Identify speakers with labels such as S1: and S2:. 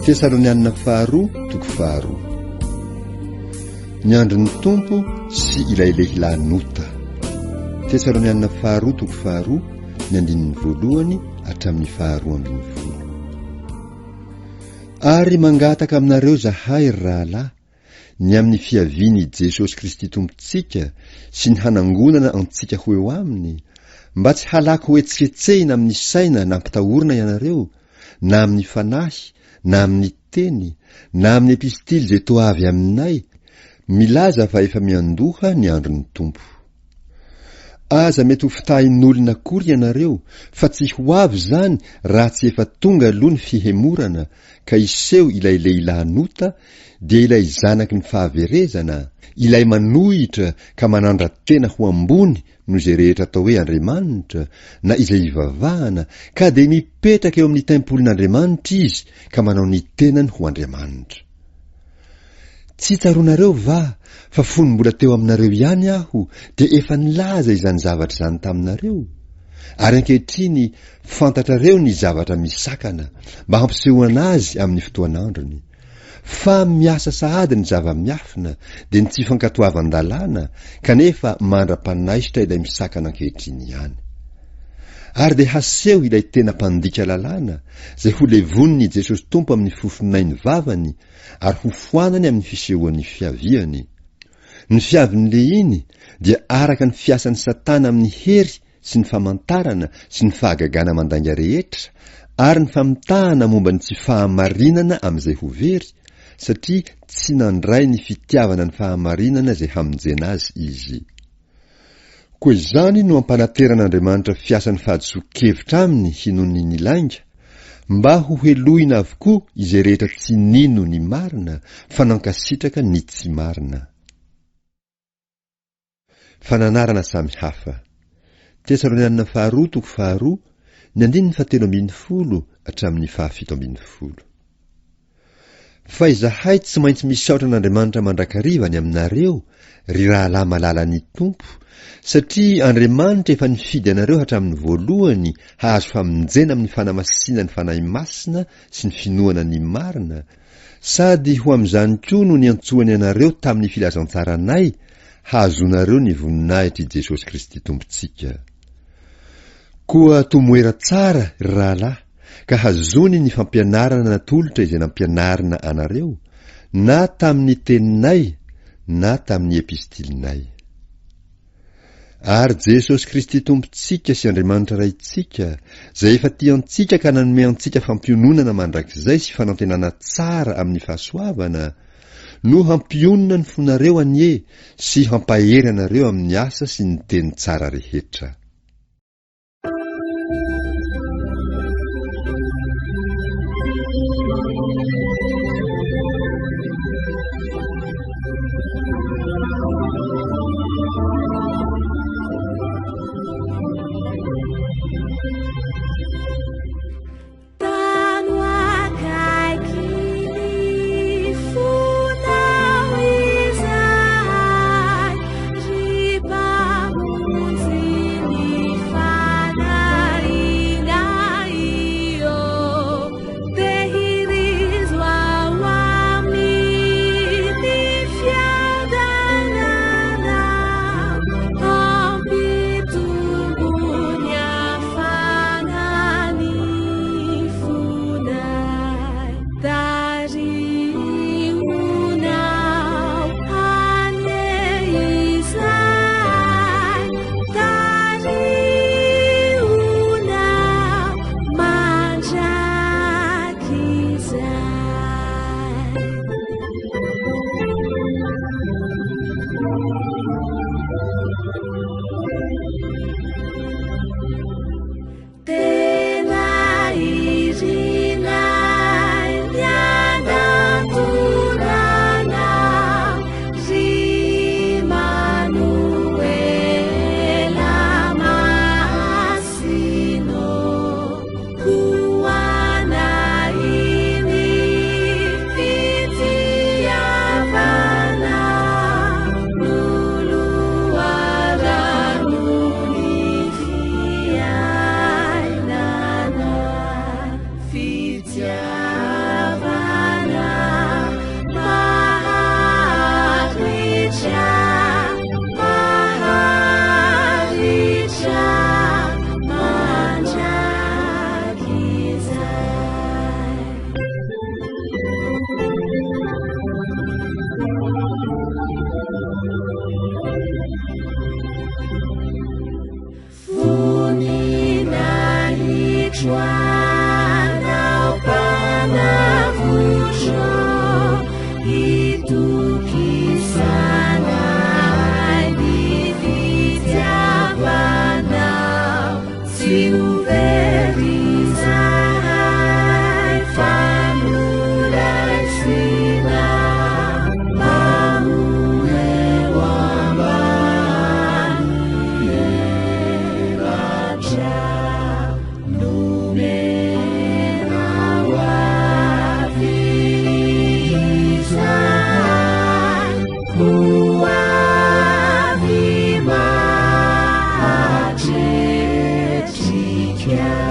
S1: Tesalonianina faharoa toko faharoa. Ny andron'ny tompo sy ilay lehilahy nota. Tesalonianina faharoa toko faharoa, ny andinin'ny voalohany hatramin'ny faharoa ambin'ny folo. Ary mangataka aminareo zahay ry rahalahy, ny amin'ny fiaviany Jesosy Kristy tompontsika sy ny hanangonana antsika ho eo aminy, mba tsy halaky ho etsetsehina amin'ny saina nampitahorina ianareo, na amin'ny fanahy, na amin'ny teny, na amin'ny epistily izay toa avy aminay, milaza fa efa miandoha ny andron'ny tompo. Aza mety ho fitahin'olona akory ianareo, fa tsy ho avy zany raha tsy efa tonga aloha ny fihemorana, ka iseho ilay lehilahy nota, dia ilay zanaky ny fahaverezana, ilay manohitra ka manandra-tena ho ambony noho izay rehetra atao hoe Andriamanitra, na izay ivavahana, ka dia mipetraka eo amin'ny tempolin'Andriamanitra izy, ka manao ny tenany ho Andriamanitra. Tsy tsaroanareo va fa fony mbola teo aminareo ihany aho dia efa nilaza izany zavatra izany taminareo? Ary ankehitriny fantatrareo ny zavatra misakana mba hampisehoana azy amin'ny fotoan'androny. Fa miasa sahady ny zava-miafina dia ny tsy fankatoavan-dalàna, kanefa mandra-panahisitra ilay misakana ankehitriny ihany. Ary dia haseho ilay tena mpandika lalàna, izay ho levon'ny Jesosy Tompo amin'ny fofonainy vavany, ary ho foanany amin'ny fisehoan'ny fiaviany. Ny fiavin'le iny dia araka ny fiasan'ny Satana amin'ny hery sy ny famantarana sy ny fahagagana mandanga rehetra, ary ny famitahana momba ny tsy fahamarinana amin'izay ho very, satria tsy nandray ny fitiavana ny fahamarinana izay hamonjena azy izy. Koa izany no ampanateran'Andriamanitra fiasan'ny fahadiso-kevitra aminy hinony ny lainga, mba ho helohina avokoa izay rehetra tsy nino ny marina, fa nankasitraka ny tsy marina. Fananarana samy hafa. Tesalonianina faharoa toko faharoa, ny andininy 17 hatramin'ny 17. Fa izahay tsy maintsy misaotra an'Andriamanitra mandrakarivany aminareo, ry rahalahy malala ny tompo, satria Andriamanitra efa nifidy anareo hatramin'ny voalohany hahazo famonjena amin'ny fanamasinana ny fanahy masina sy ny finoana ny marina, sady ho amin'izany koa no niantsoany anareo tamin'ny filazantsaranay, hahazonareo ny voninahitry Jesosy Kristy tompontsika. Koa tomoera tsara ry rahalahy, ka hazony ny fampianarana natolotra izay nampianarina anareo, na tamin'ny teninay, na tamin'ny epistilinay. Ary Jesosy Kristy tompontsika sy Andriamanitra raitsika, izay efa tiantsika ka nanome antsika fampiononana mandrakizay sy fanantenana tsara amin'ny fahasoavana, no hampionona ny fonareo anie sy hampahery anareo amin'ny asa sy ny teny tsara rehetra.
S2: Sia